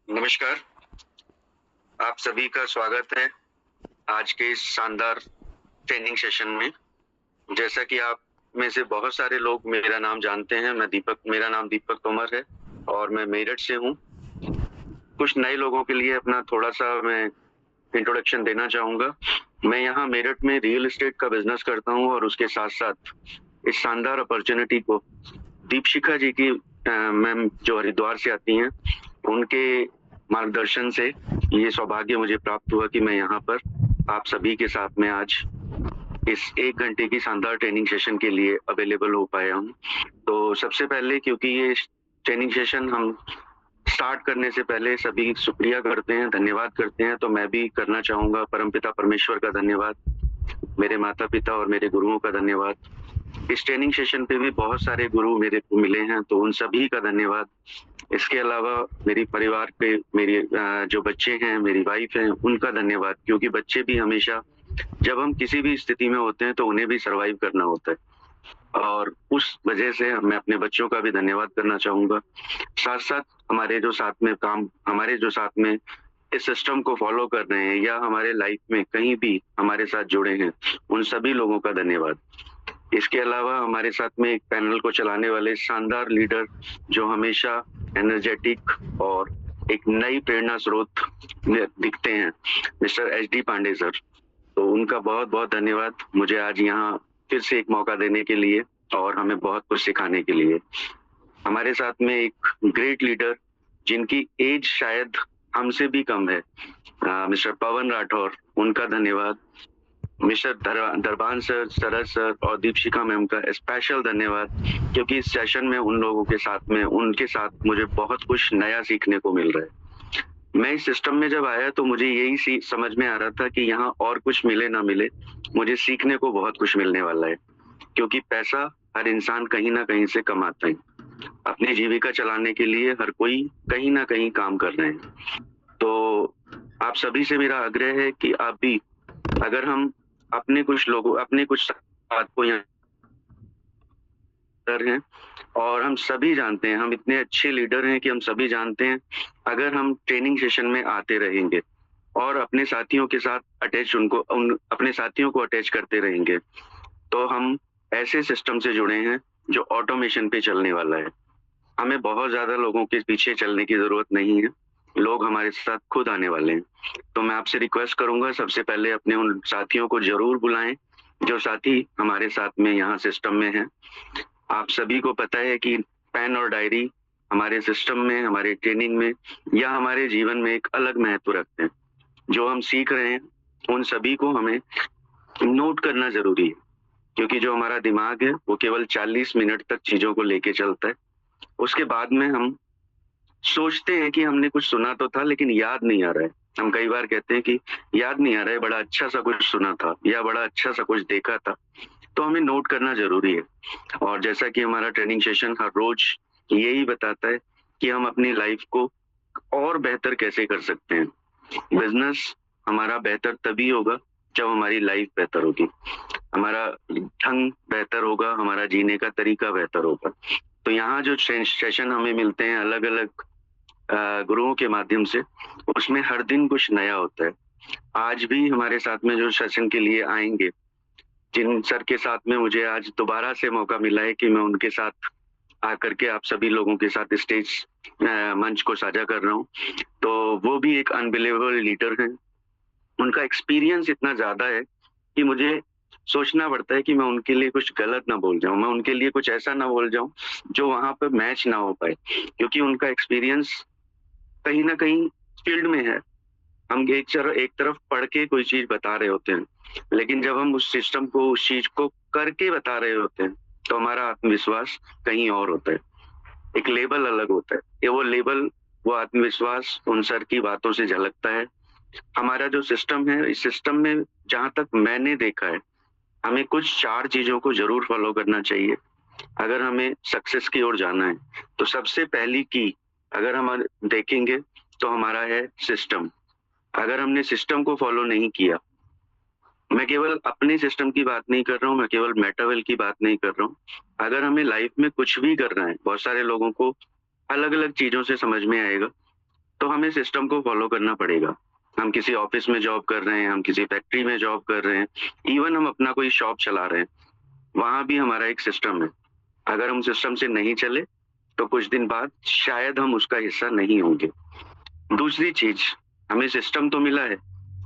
नमस्कार, आप सभी का स्वागत है आज के इस शानदार ट्रेनिंग सेशन में। जैसा कि आप में से बहुत सारे लोग मेरा नाम जानते हैं, मेरा नाम दीपक तोमर है और मैं मेरठ से हूँ। कुछ नए लोगों के लिए अपना थोड़ा-सा मैं इंट्रोडक्शन देना चाहूँगा। मैं यहाँ मेरठ में रियल एस्टेट का बिज़नेस करता हूँ और उसके साथ-साथ इस शानदार अपॉर्च्युनिटी को दीपशिखा जी की मैम जो हरिद्वार से आती हैं, उनके मार्गदर्शन से ये सौभाग्य मुझे प्राप्त हुआ कि मैं यहाँ पर आप सभी के साथ में आज इस 1 घंटे की शानदार ट्रेनिंग सेशन के लिए अवेलेबल हो पाया हूँ। तो सबसे पहले क्योंकि ये ट्रेनिंग सेशन हम स्टार्ट करने से पहले सभी शुक्रिया करते हैं, धन्यवाद करते हैं, तो मैं भी करना चाहूँगा परमपिता परमेश्वर का धन्यवाद, मेरे माता-पिता और मेरे गुरुओं का धन्यवाद। इस ट्रेनिंग सेशन पे भी बहुत सारे गुरु मेरे को मिले हैं, तो उन सभी का धन्यवाद। इसके अलावा मेरे परिवार पे मेरे जो बच्चे हैं, मेरी वाइफ हैं, उनका धन्यवाद क्योंकि बच्चे भी हमेशा जब हम किसी भी स्थिति में होते हैं तो उन्हें भी सर्वाइव करना होता है और उस वजह से मैं अपने बच्चों का भी धन्यवाद करना चाहूँगा। साथ-साथ हमारे जो साथ में इस सिस्टम को फॉलो कर रहे हैं या हमारे लाइफ में कहीं भी हमारे साथ जुड़े हैं, उन सभी लोगों का धन्यवाद। इसके अलावा हमारे साथ में एक पैनल को चलाने वाले शानदार लीडर जो हमेशा एनर्जेटिक और एक नई प्रेरणा स्रोत दिखते हैं, मिस्टर एचडी पांडे सर। तो उनका बहुत-बहुत धन्यवाद मुझे आज यहाँ फिर से एक मौका देने के लिए और हमें बहुत कुछ सिखाने के लिए। हमारे साथ में एक ग्रेट लीडर जिनकी एज शायद हमसे भी कम है, मिस्टर पवन राठौर, उनका धन्यवाद। मिस्टर दरबान सर, सरस सर और दीपशिखा मैम का स्पेशल धन्यवाद क्योंकि इस सेशन में उनके साथ मुझे बहुत कुछ नया सीखने को मिल रहा है। मैं इस सिस्टम में जब आया तो मुझे यही समझ में आ रहा था कि यहाँ और कुछ मिले ना मिले, मुझे सीखने को बहुत कुछ मिलने वाला है क्योंकि पैसा हर इंसान कहीं न कहीं से कमाता है। अपनी जीविका चलाने के लिए हर कोई कहीं न कहीं काम कर रहे हैं। तो आप सभी से मेरा आग्रह है कि आप भी अगर हम अपने कुछ साथ को यहाँ हैं और हम सभी जानते हैं, हम इतने अच्छे लीडर हैं कि हम सभी जानते हैं, अगर हम ट्रेनिंग सेशन में आते रहेंगे और अपने साथियों के साथ अपने साथियों को अटैच करते रहेंगे, तो हम ऐसे सिस्टम से जुड़े हैं जो ऑटोमेशन पे चलने वाला है। हमें बहुत ज़्यादा लोगों के पीछे चलने की ज़रूरत नहीं है, लोग हमारे साथ खुद आने वाले हैं। तो मैं आपसे रिक्वेस्ट करूँगा सबसे पहले अपने उन साथियों को ज़रूर बुलाएँ, जो साथी हमारे साथ में यहाँ सिस्टम में हैं। आप सभी को पता है कि पेन और डायरी हमारे सिस्टम में, हमारे ट्रेनिंग में या हमारे जीवन में एक अलग महत्व रखते हैं। जो हम सीख रहे हैं, उन सभी को हमें नोट करना ज़रूरी है, क्योंकि जो हमारा दिमाग है, वो केवल 40 मिनट तक चीज़ों को लेके चलता है। उसके बाद में हम सोचते हैं कि हमने कुछ सुना तो था लेकिन याद नहीं आ रहा है। हम कई बार कहते हैं कि याद नहीं आ रहा है, बड़ा अच्छा-सा कुछ सुना था या बड़ा अच्छा-सा कुछ देखा था। तो हमें नोट करना ज़रूरी है और जैसा कि हमारा ट्रेनिंग सेशन हर रोज़ यही बताता है कि हम अपनी लाइफ़ को और बेहतर कैसे कर सकते हैं। बिज़नेस हमारा बेहतर तभी होगा जब हमारी लाइफ़ बेहतर होगी, हमारा ढंग बेहतर होगा, हमारा जीने का तरीका बेहतर होगा। तो यहाँ जो सेशन हमें मिलते हैं अलग-अलग गुरुओं के माध्यम से, उसमें हर दिन कुछ नया होता है। आज भी हमारे साथ में जो सेशन के लिए आएँगे, जिन सर के साथ में मुझे आज दोबारा से मौका मिला है कि मैं उनके साथ आकर के आप सभी लोगों के साथ मंच को साझा कर रहा हूँ। तो वो भी एक अनबिलीवेबल लीडर हैं। उनका एक्सपीरियंस इतना ज़्यादा है कि मुझे सोचना पड़ता है कि मैं उनके लिए कुछ गलत ना बोल जाऊँ, मैं उनके लिए कुछ ऐसा ना बोल जाऊँ, जो वहाँ पे मैच ना हो पाए। क्योंकि उनका एक्सपीरियंस कहीं न कहीं फील्ड में है। हम एक तरफ पढ़ के कोई चीज़ बता रहे होते हैं, लेकिन जब हम उस चीज़ को करके बता रहे होते हैं, तो हमारा आत्मविश्वास कहीं और होता है। एक लेवल अलग होता है। वो आत्मविश्वास उन सर की बातों से झलकता है। हमारा जो सिस्टम है, इस सिस्टम में जहाँ तक मैंने देखा है, हमें कुछ 4 चीज़ों को ज़रूर फ़ॉलो करना चाहिए, अगर हमें सक्सेस की ओर जाना है। तो सबसे पहली की अगर हम देखेंगे, तो हमारा है सिस्टम। अगर हमने सिस्टम को फ़ॉलो नहीं किया, मैं केवल अपने सिस्टम की बात नहीं कर रहा हूँ, मैं केवल मेटावेल की बात नहीं कर रहा हूँ। अगर हमें लाइफ़ में कुछ भी करना है, बहुत सारे लोगों को अलग-अलग चीज़ों से समझ में आएगा। तो हमें सिस्टम को फॉलो करना पड़ेगा। हम किसी ऑफिस में जॉब कर रहे हैं, हम किसी फैक्ट्री में जॉब कर रहे हैं, इवन हम अपना कोई शॉप चला रहे हैं, वहां भी हमारा एक सिस्टम है। अगर हम सिस्टम से नहीं चले तो कुछ दिन बाद शायद हम उसका हिस्सा नहीं होंगे। दूसरी चीज, हमें सिस्टम तो मिला है,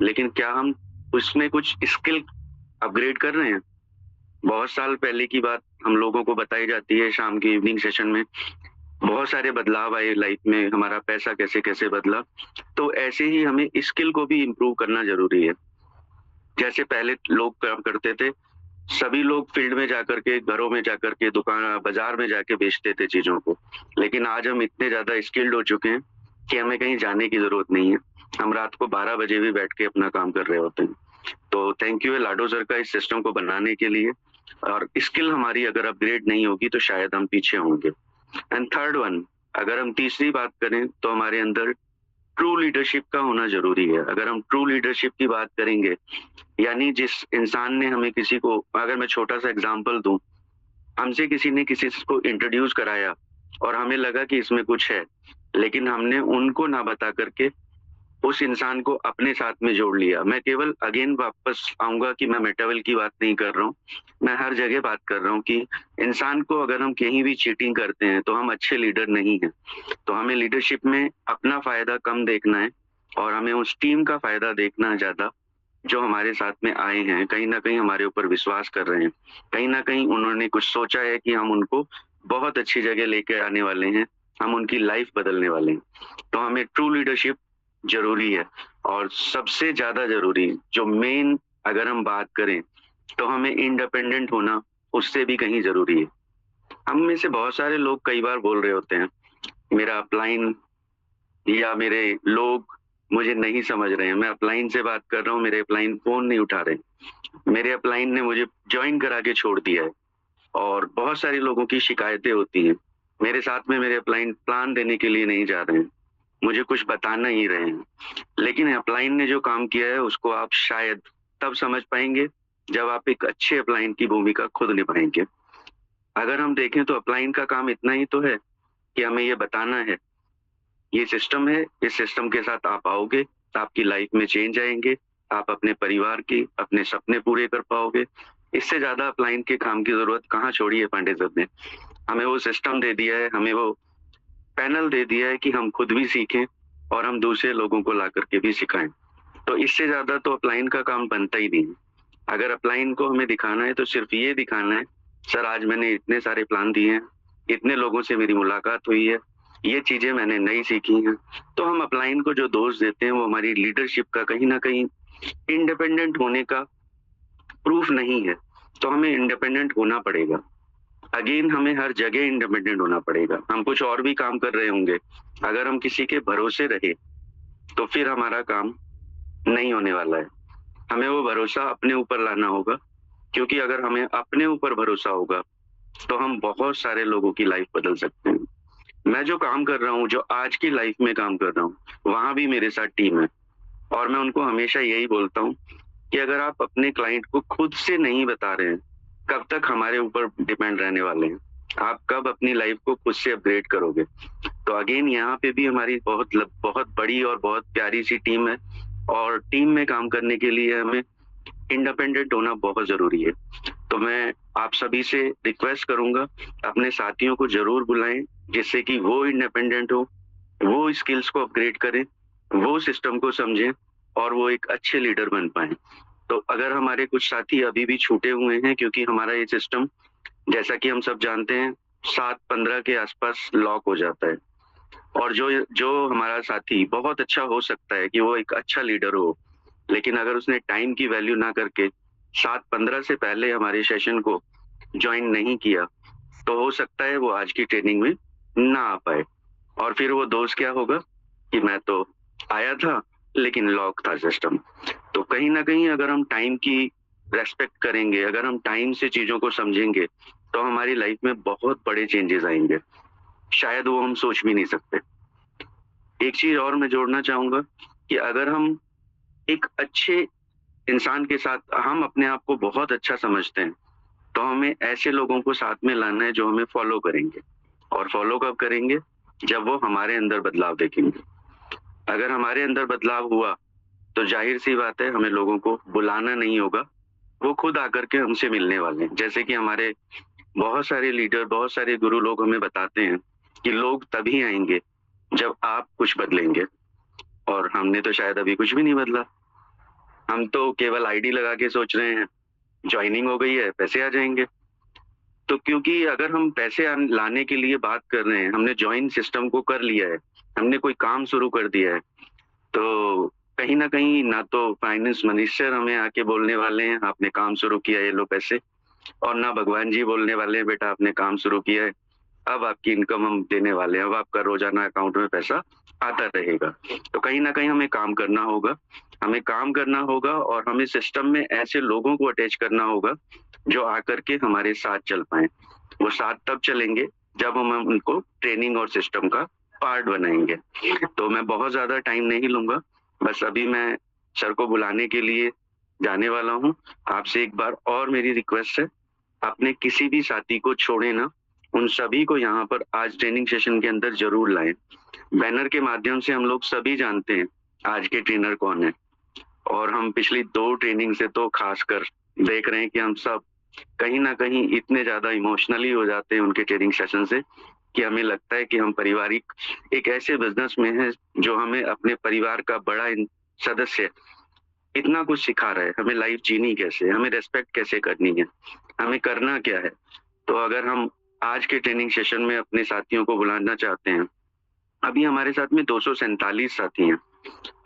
लेकिन क्या हम उसमें कुछ स्किल अपग्रेड कर रहे हैं? बहुत साल पहले की बात हम लोगों को बताई जाती है शाम के इवनिंग सेशन में, बहुत सारे बदलाव आए लाइफ में, हमारा पैसा कैसे कैसे बदला। तो ऐसे ही हमें स्किल को भी इम्प्रूव करना जरूरी है। जैसे पहले लोग काम करते थे, सभी लोग फील्ड में जाकर के, घरों में जाकर के, दुकान बाजार में जाके बेचते थे चीजों को, लेकिन आज हम इतने ज्यादा स्किल्ड हो चुके हैं कि हमें कहीं जाने की जरूरत नहीं है। हम रात को 12 बजे भी बैठ के अपना काम कर रहे होते हैं। तो थैंक यू है लाडो सर का इस सिस्टम को बनाने के लिए। और स्किल हमारी अगर अपग्रेड नहीं होगी तो शायद हम पीछे होंगे। एंड थर्ड वन, अगर हम तीसरी बात करें तो हमारे अंदर ट्रू लीडरशिप का होना जरूरी है। अगर हम ट्रू लीडरशिप की बात करेंगे, यानी जिस इंसान ने हमें किसी को, अगर मैं छोटा सा एग्जांपल दूं, हमसे किसी ने किसी को इंट्रोड्यूस कराया और हमें लगा कि इसमें कुछ है, लेकिन हमने उनको ना बता करके उस इंसान को अपने साथ में जोड़ लिया। मैं केवल अगेन वापस आऊंगा कि मैं मेटावेल की बात नहीं कर रहा हूँ, मैं हर जगह बात कर रहा हूँ कि इंसान को अगर हम कहीं भी चीटिंग करते हैं तो हम अच्छे लीडर नहीं हैं। तो हमें लीडरशिप में अपना फायदा कम देखना है और हमें उस टीम का फायदा देखना है ज्यादा, जो हमारे साथ में आए हैं, कहीं ना कहीं हमारे ऊपर विश्वास कर रहे हैं, कहीं ना कहीं उन्होंने कुछ सोचा है कि हम उनको बहुत अच्छी जगह लेके आने वाले हैं, हम उनकी लाइफ बदलने वाले हैं। तो हमें ट्रू लीडरशिप जरूरी है। और सबसे ज्यादा जरूरी, जो मेन अगर हम बात करें, तो हमें इंडिपेंडेंट होना उससे भी कहीं जरूरी है। हम में से बहुत सारे लोग कई बार बोल रहे होते हैं, मेरा अपलाइन या मेरे लोग मुझे नहीं समझ रहे हैं, मैं अपलाइन से बात कर रहा हूँ, मेरे अपलाइन फोन नहीं उठा रहे, मेरे अपलाइन ने मुझे ज्वाइन करा के छोड़ दिया है। और बहुत सारे लोगों की शिकायतें होती हैं, मेरे साथ में मेरे अपलाइन प्लान देने के लिए नहीं जा रहे हैं, मुझे कुछ बताना ही रहे हैं। लेकिन अपलाइन ने जो काम किया है उसको आप शायद तब समझ पाएंगे जब आप एक अच्छे अपलाइन की भूमिका खुद निभाएंगे। अगर हम देखें तो अपलाइन का काम इतना ही तो है कि हमें ये बताना है, ये सिस्टम है, इस सिस्टम के साथ आप आओगे, आपकी लाइफ में चेंज आएंगे, आप अपने परिवार की, अपने सपने पूरे कर पाओगे। इससे ज्यादा अपलाइन के काम की जरूरत कहाँ छोड़ी है पांडे साहब ने। हमें वो सिस्टम दे दिया है, हमें वो पैनल दे दिया है कि हम खुद भी सीखें और हम दूसरे लोगों को ला करके भी सिखाएं। तो इससे ज्यादा तो अपलाइन का काम बनता ही नहीं। अगर अपलाइन को हमें दिखाना है तो सिर्फ ये दिखाना है, सर आज मैंने इतने सारे प्लान दिए हैं, इतने लोगों से मेरी मुलाकात हुई है, ये चीजें मैंने नई सीखी हैं। तो हम अपलाइन को जो दोष देते हैं वो हमारी लीडरशिप का कहीं ना कहीं इंडिपेंडेंट होने का प्रूफ नहीं है। तो हमें इंडिपेंडेंट होना पड़ेगा। अगेन हमें हर जगह इंडिपेंडेंट होना पड़ेगा। हम कुछ और भी काम कर रहे होंगे, अगर हम किसी के भरोसे रहे तो फिर हमारा काम नहीं होने वाला है। हमें वो भरोसा अपने ऊपर लाना होगा, क्योंकि अगर हमें अपने ऊपर भरोसा होगा तो हम बहुत सारे लोगों की लाइफ बदल सकते हैं। मैं जो काम कर रहा हूँ, जो आज की लाइफ में काम कर रहा हूँ, वहां भी मेरे साथ टीम है और मैं उनको हमेशा यही बोलता हूँ कि अगर आप अपने क्लाइंट को खुद से नहीं बता रहे हैं, कब तक हमारे ऊपर डिपेंड रहने वाले हैं? आप कब अपनी लाइफ को खुद से अपग्रेड करोगे? तो अगेन यहाँ पे भी हमारी बहुत बड़ी और बहुत प्यारी सी टीम है और टीम में काम करने के लिए हमें इंडिपेंडेंट होना बहुत जरूरी है। तो मैं आप सभी से रिक्वेस्ट करूंगा, अपने साथियों को जरूर बुलाएं जिससे कि वो इंडिपेंडेंट हो, वो स्किल्स को अपग्रेड करें, वो सिस्टम को समझें और वो एक अच्छे लीडर बन पाए। तो अगर हमारे कुछ साथी अभी भी छूटे हुए हैं, क्योंकि हमारा ये सिस्टम, जैसा कि हम सब जानते हैं, 7:15 के आसपास लॉक हो जाता है। और जो जो हमारा साथी बहुत अच्छा हो सकता है कि वो एक अच्छा लीडर हो, लेकिन अगर उसने टाइम की वैल्यू ना करके 7:15 से पहले हमारे सेशन को ज्वाइन नहीं किया, तो हो सकता है वो आज की ट्रेनिंग में ना आ पाए। और फिर वो दोष क्या होगा कि मैं तो आया था लेकिन लॉक था सिस्टम। तो कहीं ना कहीं अगर हम टाइम की रेस्पेक्ट करेंगे, अगर हम टाइम से चीजों को समझेंगे, तो हमारी लाइफ में बहुत बड़े चेंजेस आएंगे, शायद वो हम सोच भी नहीं सकते। एक चीज और मैं जोड़ना चाहूंगा कि अगर हम एक अच्छे इंसान के साथ, हम अपने आप को बहुत अच्छा समझते हैं, तो हमें ऐसे लोगों को साथ में लाना है जो हमें फॉलो करेंगे। और फॉलो कब करेंगे? जब वो हमारे अंदर बदलाव देखेंगे। अगर हमारे अंदर बदलाव हुआ तो जाहिर सी बात है हमें लोगों को बुलाना नहीं होगा, वो खुद आकर के हमसे मिलने वाले हैं। जैसे कि हमारे बहुत सारे लीडर, बहुत सारे गुरु लोग हमें बताते हैं कि लोग तभी आएँगे जब आप कुछ बदलेंगे, और हमने तो शायद अभी कुछ भी नहीं बदला। हम तो केवल आईडी लगा के सोच रहे हैं, जॉइनिंग हो गई है, पैसे आ जाएँगे। तो क्योंकि अगर हम पैसे लाने के लिए बात कर रहे हैं, हमने जॉइन सिस्टम को कर लिया है, हमने कोई काम शुरू कर दिया है, तो कहीं न कहीं ना तो फाइनेंस मिनिस्टर हमें आके बोलने वाले हैं, आपने काम शुरू किया, ये लो पैसे, और ना भगवान जी बोलने वाले हैं, बेटा आपने काम शुरू किया है, अब आपकी इनकम हम देने वाले हैं, अब आपका रोज़ाना अकाउंट में पैसा आता रहेगा। तो कहीं न कहीं हमें काम करना होगा, हमें काम करना होगा और हमें सिस्टम में ऐसे लोगों को अटैच करना होगा, जो आकर के हमारे साथ चल पाएँ। वो साथ तब चलेंगे जब हम उनको ट्रेनिंग और सिस्टम का पार्ट बनाएँगे। तो मैं बहुत ज़्यादा टाइम नहीं लूँगा, बस अभी मैं सर को बुलाने के लिए जाने वाला हूँ। आपसे एक बार और मेरी रिक्वेस्ट है, अपने किसी भी साथी को छोड़े ना, उन सभी को यहाँ पर आज ट्रेनिंग सेशन के अंदर ज़रूर लाएँ। बैनर के माध्यम से हम लोग सभी जानते हैं, आज के ट्रेनर कौन है, और हम पिछली 2 ट्रेनिंग से तो खासकर देख रहे हैं कि हम सब कहीं न कहीं इतने ज़्यादा इमोशनली हो जाते हैं उनके ट्रेनिंग सेशन से, कि हमें लगता है कि हम पारिवारिक एक ऐसे बिज़नेस में हैं, जो हमें अपने परिवार का बड़ा सदस्य इतना कुछ सिखा रहा है, हमें लाइफ जीनी कैसे है, हमें रिस्पेक्ट कैसे करनी है, हमें करना क्या है। तो अगर हम आज के ट्रेनिंग सेशन में अपने साथियों को बुलाना चाहते हैं, अभी हमारे साथ में 247 साथी हैं,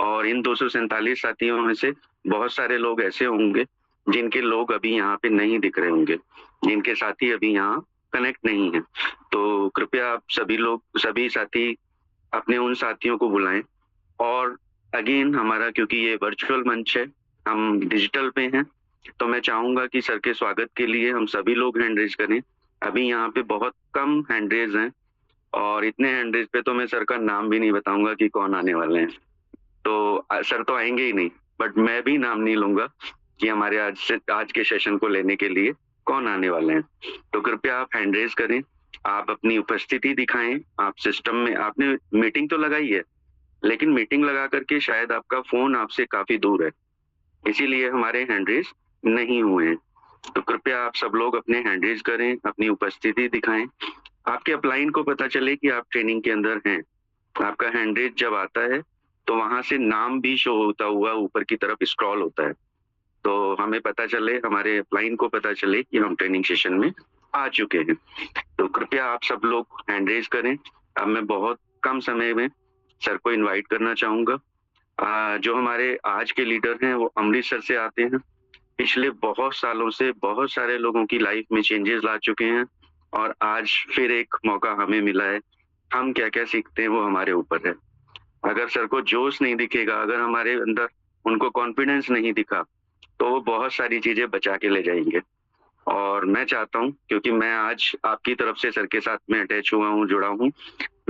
और इन 247 साथियों में से बहुत सारे लोग ऐसे होंगे जिनके लोग अभी यहाँ पे नहीं दिख रहे होंगे, जिनके साथी अभी यहाँ कनेक्ट नहीं है। तो कृपया आप सभी लोग, सभी साथी अपने उन साथियों को बुलाएं, और अगेन हमारा, क्योंकि ये वर्चुअल मंच है, हम डिजिटल पे हैं, तो मैं चाहूंगा कि सर के स्वागत के लिए हम सभी लोग हैंड रेज करें। अभी यहाँ पे बहुत कम हैंड रेज हैं, और इतने हैंड रेज पे तो मैं सर का नाम भी नहीं बताऊंगा कि कौन आने वाले हैं। तो सर तो आएंगे ही नहीं, बट मैं भी नाम नहीं लूंगा कि हमारे आज के सेशन को लेने के लिए कौन आने वाले हैं। तो कृपया आप हैंड रेज करें, आप अपनी उपस्थिति दिखाएं। आप सिस्टम में आपने मीटिंग तो लगाई है, लेकिन मीटिंग लगा करके शायद आपका फोन आपसे काफी दूर है, इसीलिए हमारे हैंड रेज नहीं हुए हैं। तो कृपया आप सब लोग अपने हैंड रेज करें, अपनी उपस्थिति दिखाएं, आपके अपलाइन को पता चले कि आप ट्रेनिंग के अंदर हैं। आपका हैंड रेज जब आता है तो वहां से नाम भी शो होता हुआ ऊपर की तरफ स्क्रॉल होता है, तो हमें पता चले, हमारे अपलाइन को पता चले कि हम ट्रेनिंग सेशन में आ चुके हैं। तो कृपया आप सब लोग हैंड रेज करें। अब मैं बहुत कम समय में सर को इनवाइट करना चाहूंगा। जो हमारे आज के लीडर हैं वो अमृतसर से आते हैं, पिछले बहुत सालों से बहुत सारे लोगों की लाइफ में चेंजेस ला चुके हैं, और आज फिर एक मौका हमें मिला है। हम क्या क्या सीखते हैं वो हमारे ऊपर है। अगर सर को जोश नहीं दिखेगा, अगर हमारे अंदर उनको कॉन्फिडेंस नहीं दिखा, तो वो बहुत सारी चीजें बचा के ले जाएंगे। और मैं चाहता हूँ, क्योंकि मैं आज आपकी तरफ से सर के साथ में अटैच हुआ हूँ, जुड़ा हूँ,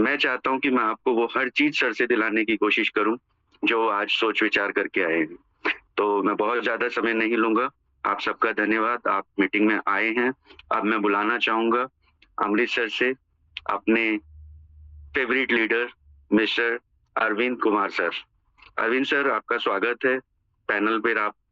मैं चाहता हूँ कि मैं आपको वो हर चीज सर से दिलाने की कोशिश करूँ जो आज सोच विचार करके आए हैं। तो मैं बहुत ज्यादा समय नहीं लूंगा। आप सबका धन्यवाद, आप मीटिंग में आए हैं। अब मैं बुलाना चाहूंगा अमृतसर से अपने favourite leader mister Arvind Kumar sir. Arvind sir, आपका स्वागत है पैनल पर। आप